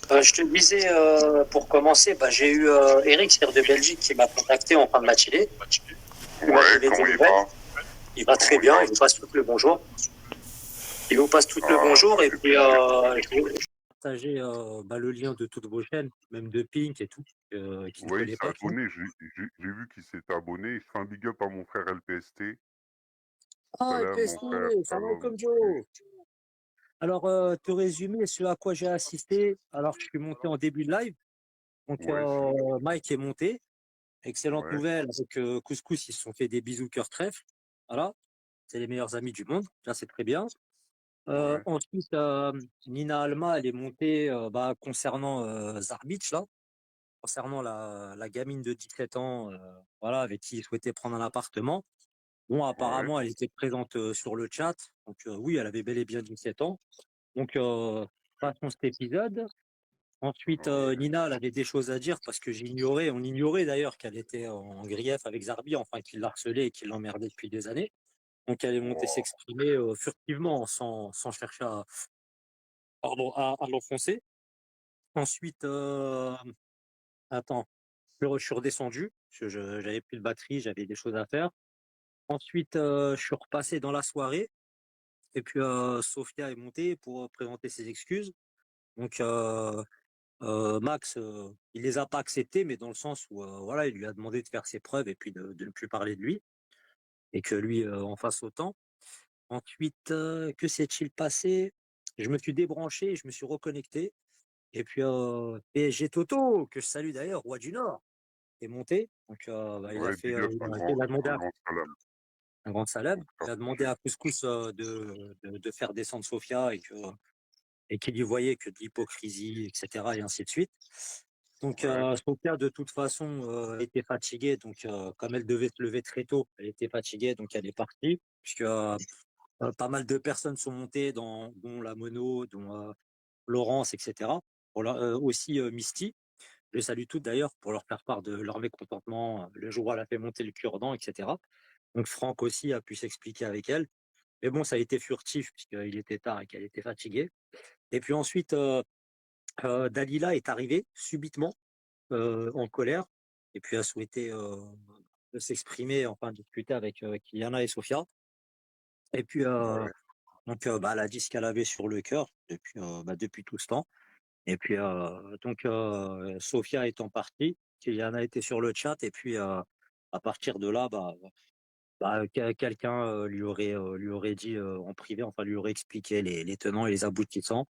Je te disais, pour commencer, j'ai eu Eric Sir de Belgique qui m'a contacté en fin de matinée. Il m'a Ouais, donné des comment il nouvelles. va? Il va très Comment il bien, va? il vous passe tout le bonjour. Il vous passe tout le Ah, bonjour et puis super. je vais partager le lien de toutes vos chaînes, même de Pink et tout, qui ne Ouais, il connaît s'est pas. Tu vois. abonné. J'ai vu qu'il s'est abonné. Je fais un big up à mon frère LPST. Ah, Salam, mon LPST, frère. salam Shalom. comme Joe. Alors, te résumer ce à quoi j'ai assisté. Alors, je suis monté en début de live. Donc, Ouais, Mike est monté. Excellente ouais, nouvelle avec Couscous, ils se sont fait des bisous cœur trèfle. Voilà, c'est les meilleurs amis du monde. Là, c'est très bien. ouais, Ensuite, Nina Alma, elle est montée concernant Zarbitch, là, concernant la gamine de 17 ans, voilà, avec qui il souhaitait prendre un appartement. Bon, ouais, apparemment, elle était présente sur le chat. Donc, oui, elle avait bel et bien 17 ans. Donc, passons cet épisode. Ensuite, ouais. Nina, elle avait des choses à dire parce que on ignorait d'ailleurs qu'elle était en grief avec Zarbi, enfin qu'il l'harcelait et qu'il l'emmerdait depuis des années. Donc elle est montée Wow. s'exprimer furtivement sans chercher à l'enfoncer. Ensuite, attends, je suis redescendu, j'avais plus de batterie, j'avais des choses à faire. Ensuite, je suis repassé dans la soirée et puis Sophia est montée pour présenter ses excuses. Donc Max, il les a pas acceptées, mais dans le sens où voilà, il lui a demandé de faire ses preuves et puis de ne plus parler de lui et que lui en fasse autant. Ensuite, que s'est-il passé? Je me suis débranché, je me suis reconnecté et puis PSG Toto, que je salue d'ailleurs, roi du Nord, est monté. Donc Ouais, big up, il a demandé un à grand salam. un grand salam, Donc, t'as il a demandé touché. à Couscous de faire descendre Sofia et qu'il y voyait que de l'hypocrisie, etc. et ainsi de suite. Donc, Ouais, Sofia, de toute façon, était fatiguée. Donc, comme elle devait se lever très tôt, elle était fatiguée, donc elle est partie. Puisque pas mal de personnes sont montées, dont la Mono, dont Laurence, etc. Aussi Misty. Je les salue toutes d'ailleurs pour leur faire part de leur mécontentement le jour où elle a fait monter le cure-dent, etc. Donc, Franck aussi a pu s'expliquer avec elle. Mais bon, ça a été furtif puisqu'il était tard et qu'elle était fatiguée. Et puis ensuite, Dalila est arrivée subitement en colère et puis a souhaité s'exprimer, enfin discuter avec Kyliana et Sofia. Et puis ouais, elle a dit ce qu'elle avait sur le cœur depuis tout ce temps. Et puis Sofia étant partie, Kyliana était sur le chat et puis à partir de là, quelqu'un lui aurait dit en privé, enfin lui aurait expliqué les tenants et les aboutissants.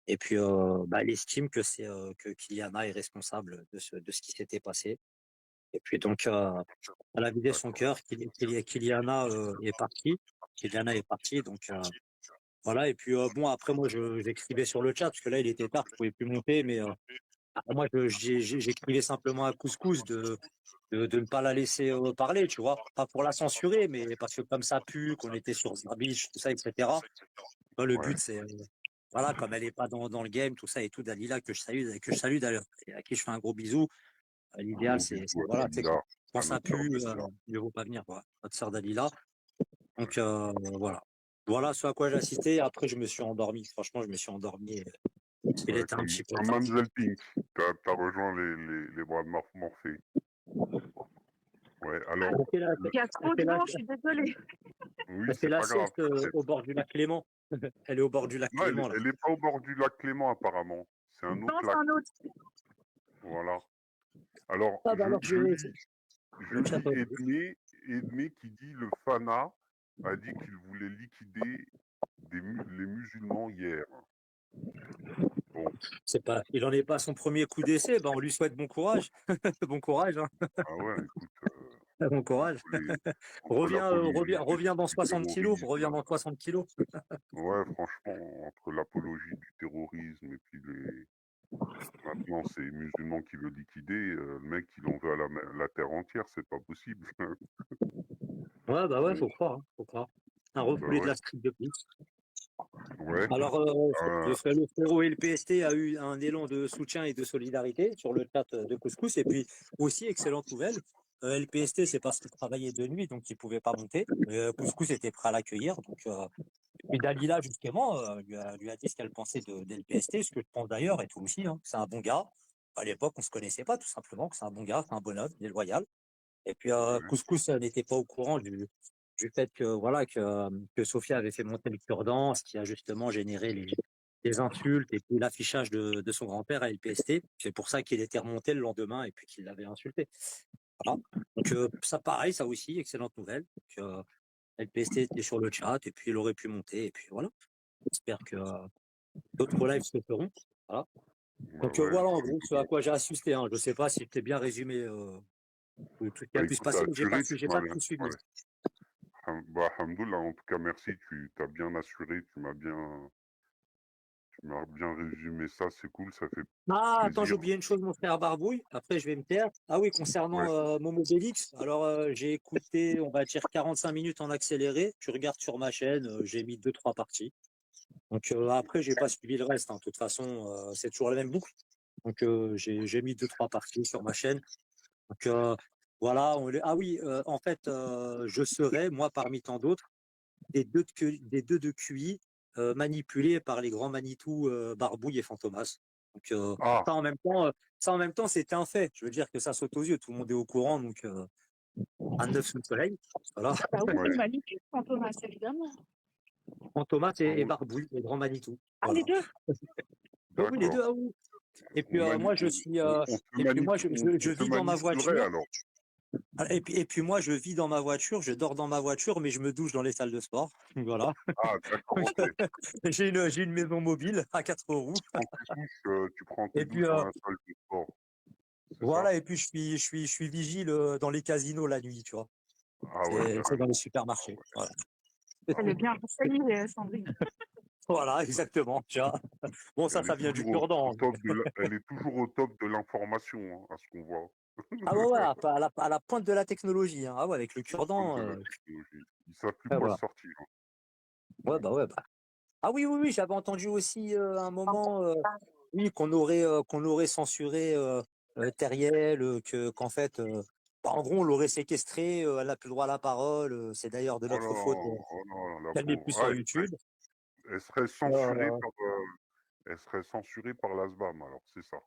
Et puis elle estime que Kyliana est responsable de ce qui s'était passé. Et puis donc, elle a vidé son d'accord. cœur. Kyliana est partie. Kyliana est partie. Donc voilà. Et puis bon, après moi, j'écrivais sur le chat parce que là, il était tard, je pouvais plus monter. Mais moi, j'écrivais simplement à Couscous de ne pas la laisser parler, tu vois. Pas pour la censurer, mais parce que comme ça pue, qu'on était sur Zabiche, tout ça, etc. Le Ouais, but, c'est voilà, comme elle est pas dans le game, tout ça et tout, Dalila que je salue d'ailleurs, et à qui je fais un gros bisou. un L'idéal, gros c'est bisou à voilà, tu sais, Dalila, quand à ça notre sœur pue, Dalila. mieux vaut pas venir, quoi. Notre sœur Dalila. Ouais. Donc voilà. Voilà ce à quoi j'ai assisté. Après, je me suis endormi. Franchement, je me suis endormi. Parce qu'il Ouais, était un petit peu comme tard. Mamzelle Pink, t'as rejoint les bras de Morphée. Ouais, alors, le- Il y a Elle trop fait de la, monde, je suis désolée. oui, elle fait c'est la pas grave, sieste t'inquiète. au bord du lac Clément. Elle est au bord du lac Non, Clément, là. elle est pas au bord du lac Clément, apparemment. C'est un Non, autre c'est lac. un autre. Voilà. Alors, Ah, bah alors, je le chat. lis Edmé qui dit le Fana a dit qu'il voulait liquider les musulmans hier. Bon, Il en est pas à son premier coup d'essai. On lui souhaite bon courage. Bon courage, hein. ah ouais, écoute, Bon courage. entre entre l'apologie Reviens dans du 60 kilos. Reviens terrorisme, dans 60 kilos. ouais, franchement, entre l'apologie du terrorisme et puis maintenant c'est les musulmans qui veulent liquider, le mec il en veut à la terre entière, c'est pas possible. Ouais, bah ouais, Bon, faut croire, hein, faut croire. Un bah refoulé de ouais, la street de plus. ouais, Alors, euh, le frérot et le PST a eu un élan de soutien et de solidarité sur le chat de Couscous. Et puis aussi, excellente nouvelle, LPST, c'est parce qu'il travaillait de nuit, donc il ne pouvait pas monter. Couscous était prêt à l'accueillir. Donc, Et Dalila, justement, lui a dit ce qu'elle pensait de LPST, ce que je pense d'ailleurs, et tout aussi, hein. C'est un bon gars. À l'époque, on se connaissait pas, tout simplement, que c'est un bon gars, c'est un bonhomme, il est loyal. Et puis, Ouais, Couscous n'était pas au courant du fait que, voilà, que Sophia avait fait monter le cure-dent, ce qui a justement généré les insultes et puis l'affichage de son grand-père à LPST. C'est pour ça qu'il était remonté le lendemain et puis qu'il l'avait insulté. Voilà. Donc, ça, pareil, ça aussi, excellente nouvelle. Donc, LPST était sur le chat et puis il aurait pu monter. Et puis voilà. J'espère que d'autres lives se feront. Voilà. Donc, ouais, voilà en gros ce à alhamdoulilah. quoi j'ai assisté, hein. Je ne sais pas si c'était bien résumé tout ce qui a Bah pu se écoute, passer, mais assuré, tu j'ai m'as pas bien. tout suivi. Ouais. Bah, alhamdoulilah, en tout cas, merci, tu m'as bien résumé ça, c'est cool, ça fait Ah, attends, j'ai plaisir. oublié une chose, mon frère Barbouille. Après, je vais me taire. Ah oui, Ouais. concernant Momo Belix, alors j'ai écouté, on va dire 45 minutes en accéléré. Tu regardes sur ma chaîne, j'ai mis deux, trois parties. Donc après, j'ai pas suivi le reste, hein. De toute façon, c'est toujours la même boucle. Donc j'ai mis deux, trois parties sur ma chaîne. Donc voilà. Ah oui, en fait, je serai, moi, parmi tant d'autres, des deux de QI manipulés par les grands Manitou, Barbouille et Fantomas. Donc Ah, ça en même temps, c'était un fait. Je veux dire que ça saute aux yeux, tout le monde est au courant, donc un neuf sous le soleil. Voilà. Bah oui, ouais, il manipule Fantomas, évidemment. Fantomas ah et ouais, Barbouille, les grands Manitou. Ah, les Voilà. deux? Oui, oui, les deux, d'accord. ah oui. Et puis moi, je suis, On se et puis moi, on je se vis dans ma manipulerait voiture. alors. Et puis moi, je vis dans ma voiture, je dors dans ma voiture, mais je me douche dans les salles de sport. Voilà. Ah, d'accord, Donc, ok. j'ai une maison mobile à quatre roues. Tu prends tes Et puis douches dans la salle de sport, c'est ça? voilà, et puis je suis vigile dans les casinos la nuit, tu vois. Ah ouais, C'est dans les carrément. Ah supermarchés. ouais, Voilà. ah Elle est ouais. bien renseignée, Sandrine. Voilà, exactement. Tu vois. Bon, ça vient du cure-dent. Elle est toujours au top de l'information, hein, à ce qu'on voit. Ah ouais, ouais, à la pointe de la technologie, hein. Ah ouais, avec le La pointe cure-dent. de la technologie. Ils savent plus Ouais, quoi voilà. sortir, hein. Ouais, bah ouais, bah. Ah oui, oui, oui, j'avais entendu aussi à un moment, oui, qu'on aurait censuré Teriel, qu'en fait, bah, en gros, on l'aurait séquestrée, elle n'a plus le droit à la parole. C'est d'ailleurs de Oh notre faute non, oh non, la qu'elle n'est pauvre. plus Ah, sur YouTube. elle serait censurée Euh, par la SBAM, alors, c'est ça.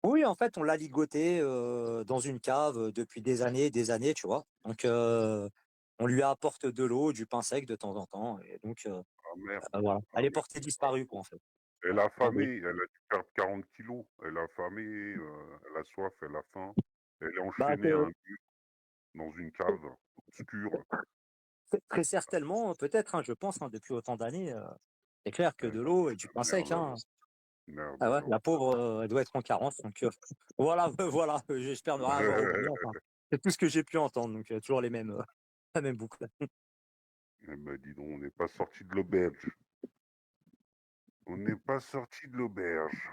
oui, en fait, on l'a ligoté dans une cave depuis des années, tu vois. Donc, on lui apporte de l'eau, du pain sec de temps en temps. Et donc, Ah merde, voilà. ah Elle est merde. portée Ah, disparue, quoi, en fait. elle a Ah oui. affamé, elle a dû perdre 40 kilos. Elle a affamé, elle a soif, elle a faim. Elle est Bah, enchaînée à un mur dans une cave obscure. très certainement, peut-être, hein, je pense, hein, depuis autant d'années, c'est clair que Elle de a l'eau et du pain sec, merde hein. alors, merde Ah ouais, alors. la pauvre, elle doit être en carence. Donc, voilà, voilà, j'espère ne rien avoir oublié. Enfin, c'est tout ce que j'ai pu entendre. Donc, toujours la même boucle. Eh ben, dis donc, on n'est pas sorti de l'auberge. On n'est pas sorti de l'auberge.